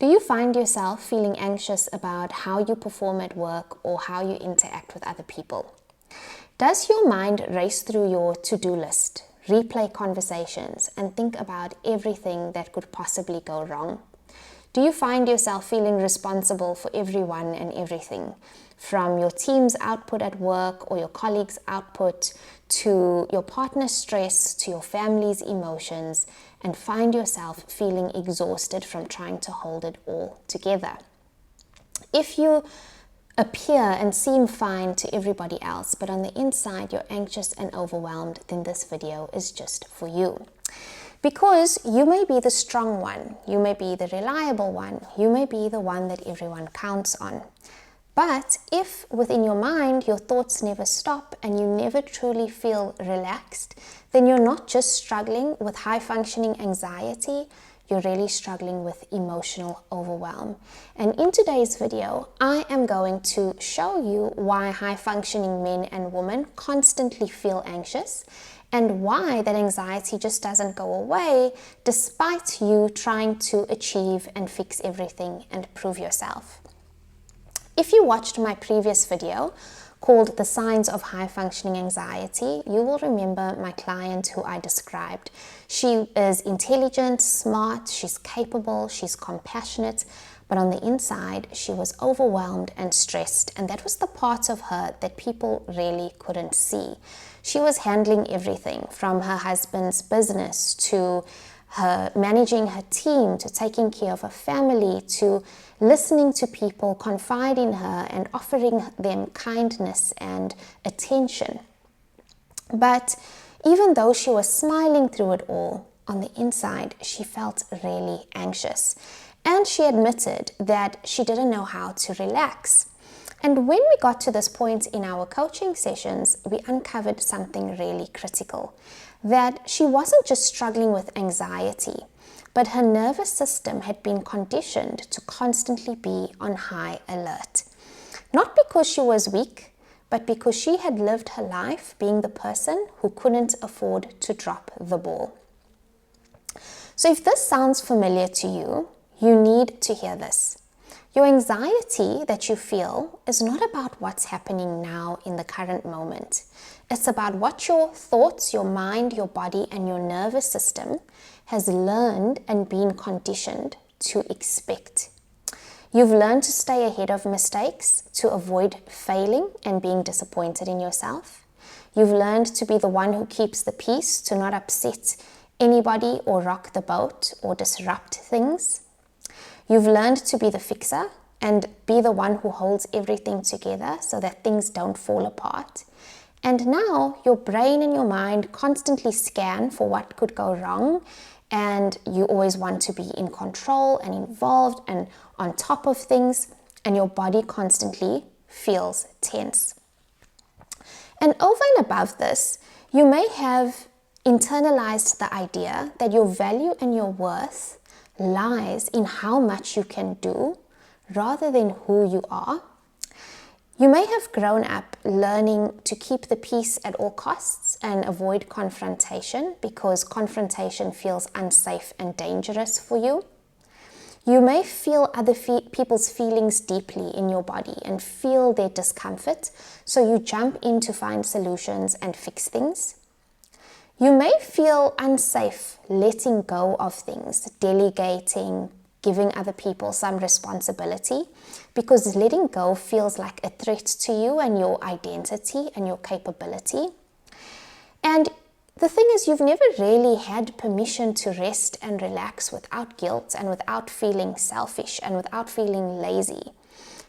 Do you find yourself feeling anxious about how you perform at work or how you interact with other people? Does your mind race through your to-do list, replay conversations, and think about everything that could possibly go wrong? Do you find yourself feeling responsible for everyone and everything, from your team's output at work or your colleagues' output to your partner's stress to your family's emotions, and find yourself feeling exhausted from trying to hold it all together? If you appear and seem fine to everybody else, but on the inside you're anxious and overwhelmed, then this video is just for you. Because you may be the strong one, you may be the reliable one, you may be the one that everyone counts on. But if within your mind your thoughts never stop and you never truly feel relaxed, then you're not just struggling with high-functioning anxiety, you're really struggling with emotional overwhelm. And in today's video, I am going to show you why high-functioning men and women constantly feel anxious and why that anxiety just doesn't go away despite you trying to achieve and fix everything and prove yourself. If you watched my previous video called The Signs of High-Functioning Anxiety, you will remember my client who I described. She is intelligent, smart, she's capable, she's compassionate, but on the inside, she was overwhelmed and stressed, and that was the part of her that people really couldn't see. She was handling everything from her husband's business to her managing her team, to taking care of her family, to listening to people confide in her and offering them kindness and attention. But even though she was smiling through it all, on the inside she felt really anxious. And she admitted that she didn't know how to relax. And when we got to this point in our coaching sessions, we uncovered something really critical. That she wasn't just struggling with anxiety, but her nervous system had been conditioned to constantly be on high alert. Not because she was weak, but because she had lived her life being the person who couldn't afford to drop the ball. So if this sounds familiar to you, you need to hear this. Your anxiety that you feel is not about what's happening now in the current moment. It's about what your thoughts, your mind, your body, and your nervous system has learned and been conditioned to expect. You've learned to stay ahead of mistakes, to avoid failing and being disappointed in yourself. You've learned to be the one who keeps the peace, to not upset anybody or rock the boat or disrupt things. You've learned to be the fixer and be the one who holds everything together so that things don't fall apart. And now your brain and your mind constantly scan for what could go wrong, and you always want to be in control and involved and on top of things, and your body constantly feels tense. And over and above this, you may have internalized the idea that your value and your worth lies in how much you can do rather than who you are. You may have grown up learning to keep the peace at all costs and avoid confrontation because confrontation feels unsafe and dangerous for you. You may feel other people's feelings deeply in your body and feel their discomfort, so you jump in to find solutions and fix things. You may feel unsafe letting go of things, delegating, giving other people some responsibility, because letting go feels like a threat to you and your identity and your capability. And the thing is, you've never really had permission to rest and relax without guilt and without feeling selfish and without feeling lazy,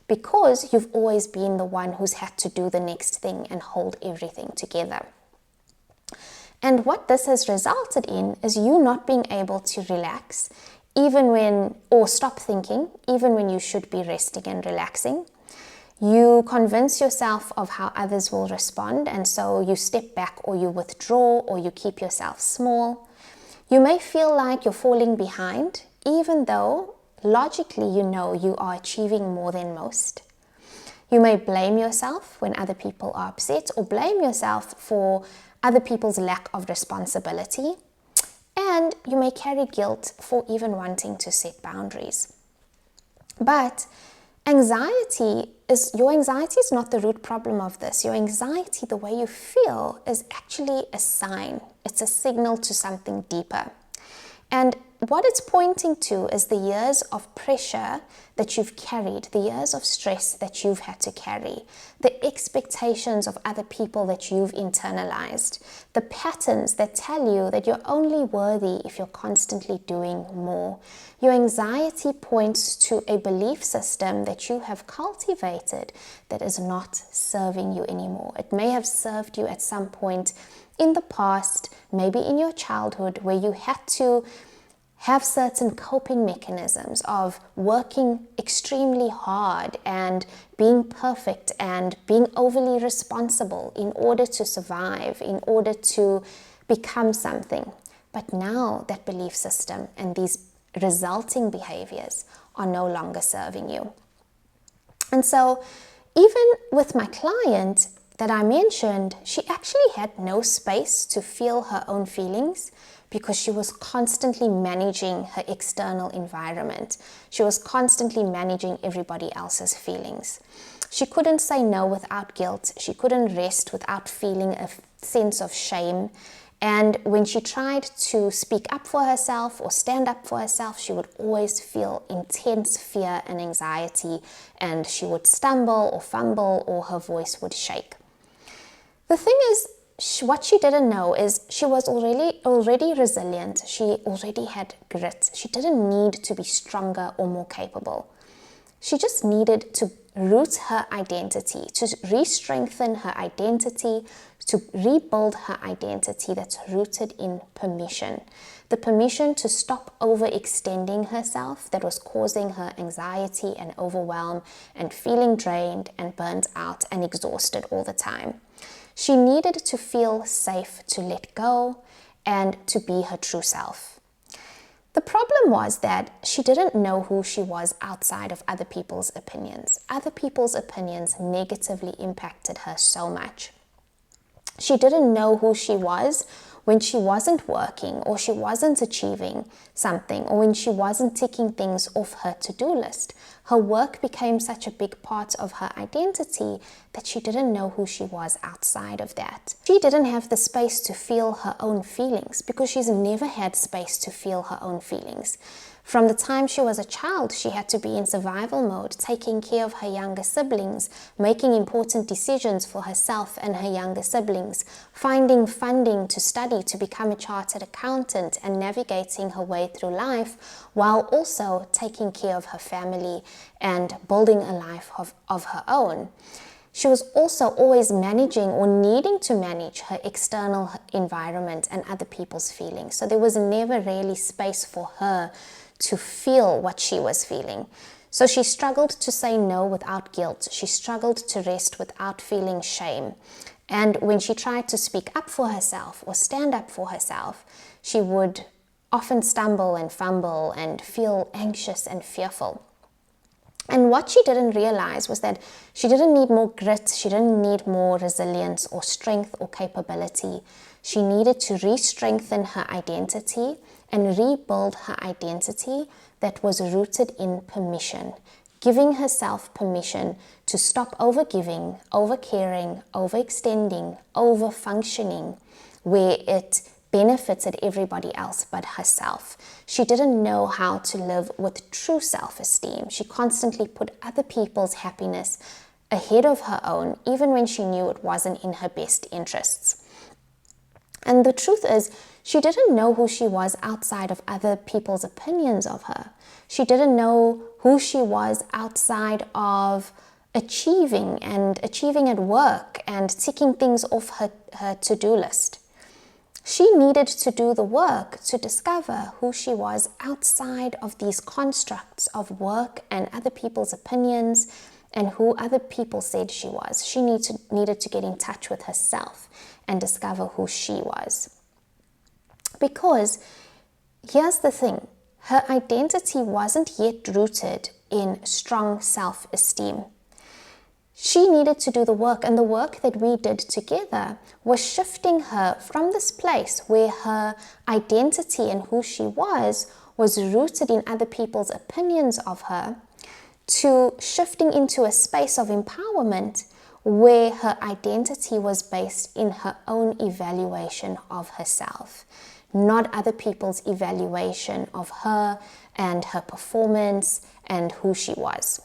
because you've always been the one who's had to do the next thing and hold everything together. And what this has resulted in is you not being able to relax or stop thinking, even when you should be resting and relaxing. You convince yourself of how others will respond, and so you step back or you withdraw or you keep yourself small. You may feel like you're falling behind, even though logically you know you are achieving more than most. You may blame yourself when other people are upset, or blame yourself for other people's lack of responsibility. And you may carry guilt for even wanting to set boundaries. But your anxiety is not the root problem of this. Your anxiety, the way you feel, is actually a sign. It's a signal to something deeper. And what it's pointing to is the years of pressure that you've carried, the years of stress that you've had to carry, the expectations of other people that you've internalized, the patterns that tell you that you're only worthy if you're constantly doing more. Your anxiety points to a belief system that you have cultivated that is not serving you anymore. It may have served you at some point in the past, maybe in your childhood, where you had to have certain coping mechanisms of working extremely hard and being perfect and being overly responsible in order to survive, in order to become something. But now that belief system and these resulting behaviors are no longer serving you. And so even with my client that I mentioned, she actually had no space to feel her own feelings because she was constantly managing her external environment. She was constantly managing everybody else's feelings. She couldn't say no without guilt. She couldn't rest without feeling a sense of shame. And when she tried to speak up for herself or stand up for herself, she would always feel intense fear and anxiety, and she would stumble or fumble or her voice would shake. The thing is, what she didn't know is she was already resilient. She already had grit. She didn't need to be stronger or more capable. She just needed to root her identity, to re-strengthen her identity, to rebuild her identity that's rooted in permission. The permission to stop overextending herself that was causing her anxiety and overwhelm and feeling drained and burnt out and exhausted all the time. She needed to feel safe to let go and to be her true self. The problem was that she didn't know who she was outside of other people's opinions. Other people's opinions negatively impacted her so much. She didn't know who she was when she wasn't working or she wasn't achieving something or when she wasn't ticking things off her to-do list. Her work became such a big part of her identity that she didn't know who she was outside of that. She didn't have the space to feel her own feelings because she's never had space to feel her own feelings. From the time she was a child, she had to be in survival mode, taking care of her younger siblings, making important decisions for herself and her younger siblings, finding funding to study to become a chartered accountant and navigating her way through life while also taking care of her family and building a life of her own. She was also always managing or needing to manage her external environment and other people's feelings. So there was never really space for her to feel what she was feeling. So she struggled to say no without guilt. She struggled to rest without feeling shame. And when she tried to speak up for herself or stand up for herself, she would often stumble and fumble and feel anxious and fearful. And what she didn't realize was that she didn't need more grit, she didn't need more resilience or strength or capability. She needed to re-strengthen her identity and rebuild her identity that was rooted in permission, giving herself permission to stop overgiving, overcaring, overextending, overfunctioning, where it benefited everybody else but herself. She didn't know how to live with true self-esteem. She constantly put other people's happiness ahead of her own, even when she knew it wasn't in her best interests. And the truth is, she didn't know who she was outside of other people's opinions of her. She didn't know who she was outside of achieving at work and ticking things off her to-do list. She needed to do the work to discover who she was outside of these constructs of work and other people's opinions and who other people said she was. She needed to get in touch with herself and discover who she was. Because here's the thing, her identity wasn't yet rooted in strong self-esteem. She needed to do the work, and the work that we did together was shifting her from this place where her identity and who she was rooted in other people's opinions of her to shifting into a space of empowerment where her identity was based in her own evaluation of herself, not other people's evaluation of her and her performance and who she was.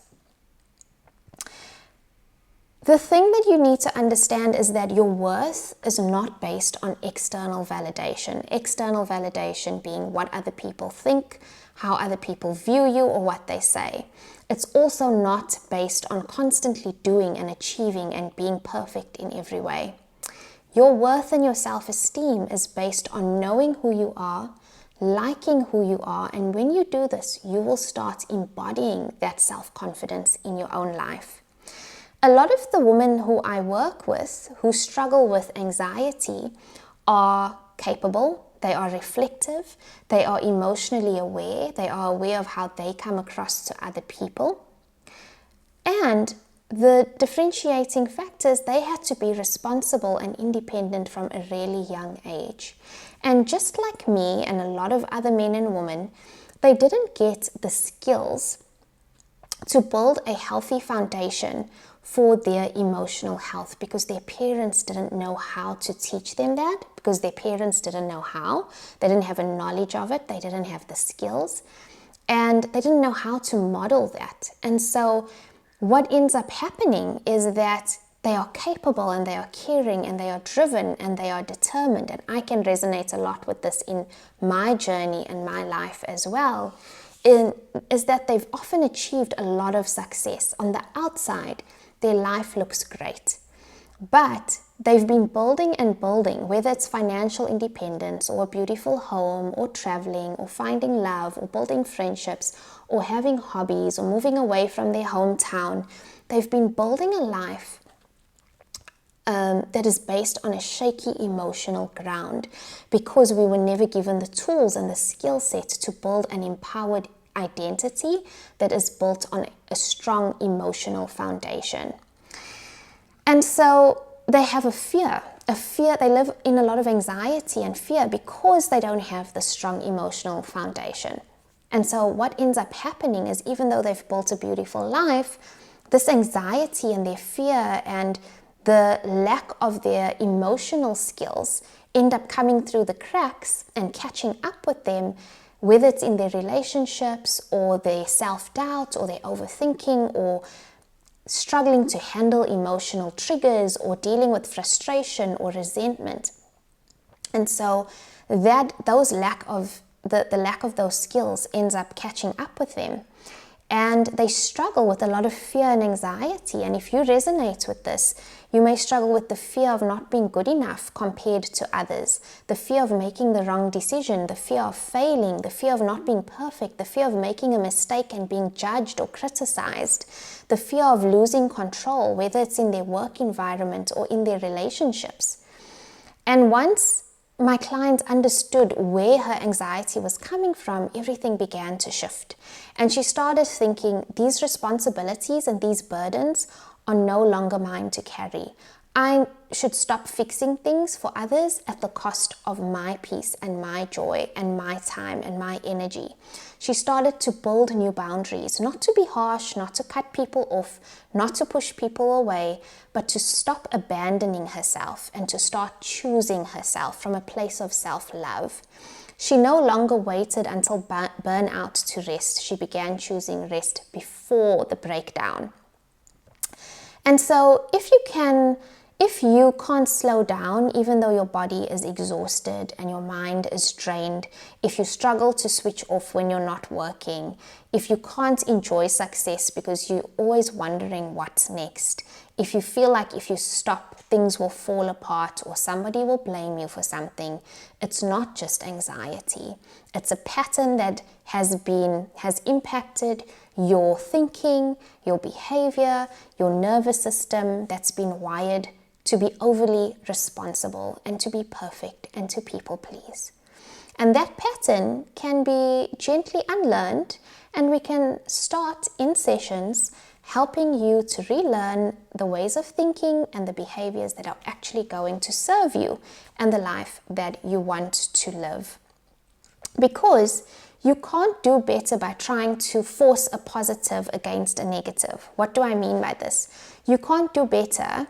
The thing that you need to understand is that your worth is not based on external validation. External validation being what other people think, how other people view you, or what they say. It's also not based on constantly doing and achieving and being perfect in every way. Your worth and your self-esteem is based on knowing who you are, liking who you are, and when you do this, you will start embodying that self-confidence in your own life. A lot of the women who I work with who struggle with anxiety are capable, they are reflective, they are emotionally aware, they are aware of how they come across to other people. And the differentiating factors, they had to be responsible and independent from a really young age. And just like me and a lot of other men and women, they didn't get the skills to build a healthy foundation for their emotional health because their parents didn't know how to teach them that, because their parents didn't know how. They didn't have a knowledge of it. They didn't have the skills. And they didn't know how to model that. And so what ends up happening is that they are capable and they are caring and they are driven and they are determined. And I can resonate a lot with this in my journey and my life as well, is that they've often achieved a lot of success. On the outside, their life looks great, but they've been building and building, whether it's financial independence or a beautiful home or traveling or finding love or building friendships or having hobbies or moving away from their hometown. They've been building a life that is based on a shaky emotional ground because we were never given the tools and the skill set to build an empowered identity that is built on a strong emotional foundation. And so they have a fear, they live in a lot of anxiety and fear because they don't have the strong emotional foundation. And so what ends up happening is, even though they've built a beautiful life, this anxiety and their fear and the lack of their emotional skills end up coming through the cracks and catching up with them, whether it's in their relationships or their self-doubt or their overthinking or struggling to handle emotional triggers or dealing with frustration or resentment. And so that the lack of those skills ends up catching up with them. And they struggle with a lot of fear and anxiety. And if you resonate with this, you may struggle with the fear of not being good enough compared to others, the fear of making the wrong decision, the fear of failing, the fear of not being perfect, the fear of making a mistake and being judged or criticized, the fear of losing control, whether it's in their work environment or in their relationships. And once my client understood where her anxiety was coming from, everything began to shift. And she started thinking, these responsibilities and these burdens are no longer mine to carry. I should stop fixing things for others at the cost of my peace and my joy and my time and my energy. She started to build new boundaries, not to be harsh, not to cut people off, not to push people away, but to stop abandoning herself and to start choosing herself from a place of self-love. She no longer waited until burnout to rest. She began choosing rest before the breakdown. And so if you can't slow down, even though your body is exhausted and your mind is drained, if you struggle to switch off when you're not working, if you can't enjoy success because you're always wondering what's next, if you feel like if you stop, things will fall apart or somebody will blame you for something, it's not just anxiety. It's a pattern that has impacted your thinking, your behavior, your nervous system that's been wired to be overly responsible and to be perfect and to people please. And that pattern can be gently unlearned, and we can start in sessions helping you to relearn the ways of thinking and the behaviors that are actually going to serve you and the life that you want to live. Because You can't do better by trying to force a positive against a negative. What do I mean by this? You can't do better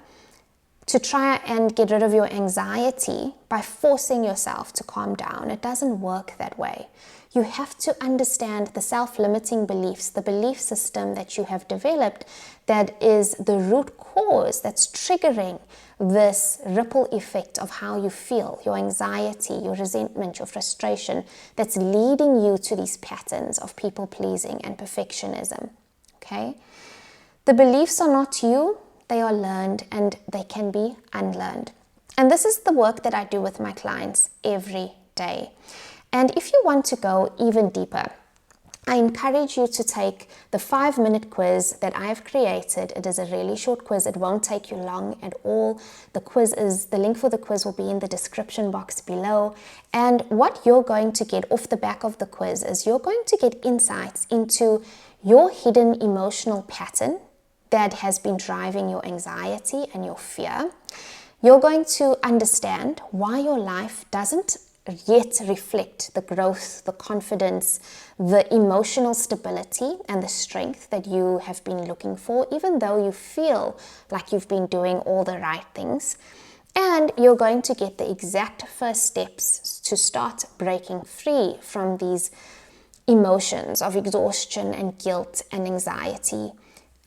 to try and get rid of your anxiety by forcing yourself to calm down. It doesn't work that way. You have to understand the self-limiting beliefs, the belief system that you have developed that is the root cause that's triggering this ripple effect of how you feel, your anxiety, your resentment, your frustration, that's leading you to these patterns of people-pleasing and perfectionism, okay? The beliefs are not you, they are learned and they can be unlearned. And this is the work that I do with my clients every day. And if you want to go even deeper, I encourage you to take the 5-minute quiz that I've created. It is a really short quiz. It won't take you long at all. The link for the quiz will be in the description box below. And what you're going to get off the back of the quiz is you're going to get insights into your hidden emotional pattern that has been driving your anxiety and your fear. You're going to understand why your life doesn't yet reflect the growth, the confidence, the emotional stability and the strength that you have been looking for, even though you feel like you've been doing all the right things. And you're going to get the exact first steps to start breaking free from these emotions of exhaustion and guilt and anxiety,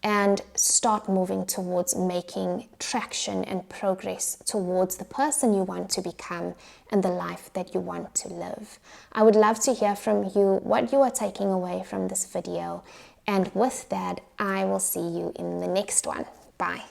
and start moving towards making traction and progress towards the person you want to become and the life that you want to live. I would love to hear from you what you are taking away from this video. And with that, I will see you in the next one. Bye.